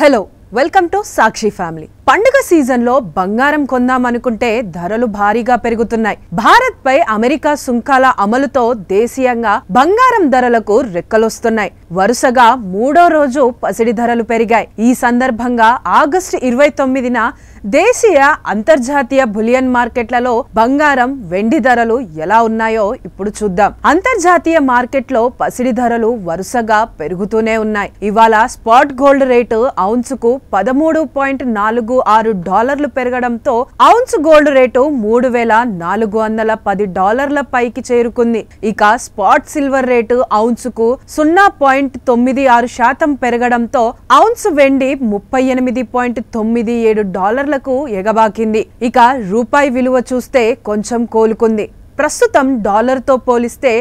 Hello welcome to Sakshi family. పండుగ season లో బంగారం కొందామనుకుంటే ధరలు భారీగా పెరుగుతున్నాయి. భారత్ పై అమెరికా సుంకాల అమలుతో దేశీయంగా బంగారం ధరలకు రెక్కలొస్తున్నాయి. వరుసగా మూడో రోజు పసిడి ధరలు పెరిగాయి. ఈ సందర్భంగా ఆగస్టు 29న దేశీయ అంతర్జాతీయ బులియన్ మార్కెట్లలో బంగారం, వెండి ధరలు ఎలా ఉన్నాయో ఇప్పుడు చూద్దాం. అంతర్జాతీయ మార్కెట్లో పసిడి ధరలు వరుసగా పెరుగుతూనే ఉన్నాయి. ఇవాళ స్పాట్ గోల్డ్ రేటు ఔన్సుకు $13.46 పెరగడంతో ఔన్స్ గోల్డ్ రేటు $3,410 పైకి చేరుకుంది. ఇక స్పాట్ సిల్వర్ రేటు ఔన్సుకు 0.96% పెరగడంతో ఔన్స్ వెండి $38.97 ఎగబాకింది. ఇక రూపాయి విలువ చూస్తే కొంచెం కోలుకుంది. ప్రస్తుతం డాలర్తో పోలిస్తే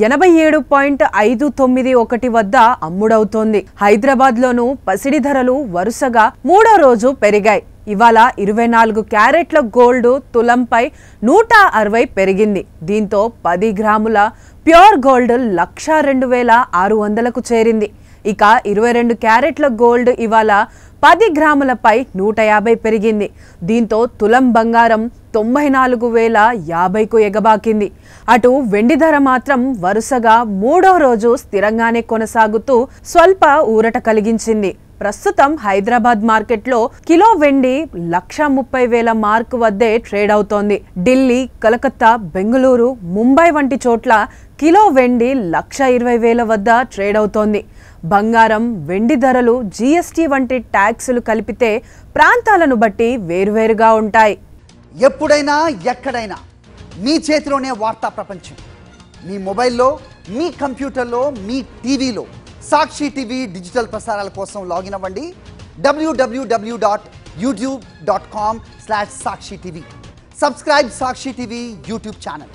87.591 వద్ద అమ్ముడవుతోంది. హైదరాబాద్లోనూ పసిడి ధరలు వరుసగా మూడో రోజు పెరిగాయి. ఇవాళ 24 క్యారెట్ల గోల్డ్ తులంపై 160 పెరిగింది. దీంతో 10 గ్రాముల ప్యూర్ గోల్డ్ 102,600కు చేరింది. ఇక 22 క్యారెట్ల గోల్డ్ ఇవాళ 10 గ్రాములపై 150 పెరిగింది. దీంతో తులం బంగారం 94,050కు ఎగబాకింది. అటు వెండి ధర మాత్రం వరుసగా మూడో రోజు స్థిరంగానే కొనసాగుతూ స్వల్ప ఊరట కలిగించింది. ప్రస్తుతం హైదరాబాద్ మార్కెట్లో కిలో వెండి 130,000 మార్కు వద్దే ట్రేడ్ అవుతోంది. ఢిల్లీ, కలకత్తా, బెంగళూరు, ముంబై వంటి చోట్ల కిలో వెండి 120,000 వద్ద ట్రేడ్ అవుతోంది. బంగారం, వెండి ధరలు జీఎస్టీ వంటి ట్యాక్సులు కలిపితే ప్రాంతాలను బట్టి వేరువేరుగా ఉంటాయి. ఎప్పుడైనా ఎక్కడైనా మీ చేతిలోనే వార్తా ప్రపంచం. మీ మొబైల్లో, మీ కంప్యూటర్లో, మీ టీవీలో సాక్షి టీవీ డిజిటల్ ప్రసారాల కోసం లాగిన్ అవ్వండి. www.youtube.com/సాక్షి టీవీ. సబ్స్క్రైబ్ సాక్షి టీవీ యూట్యూబ్ ఛానల్.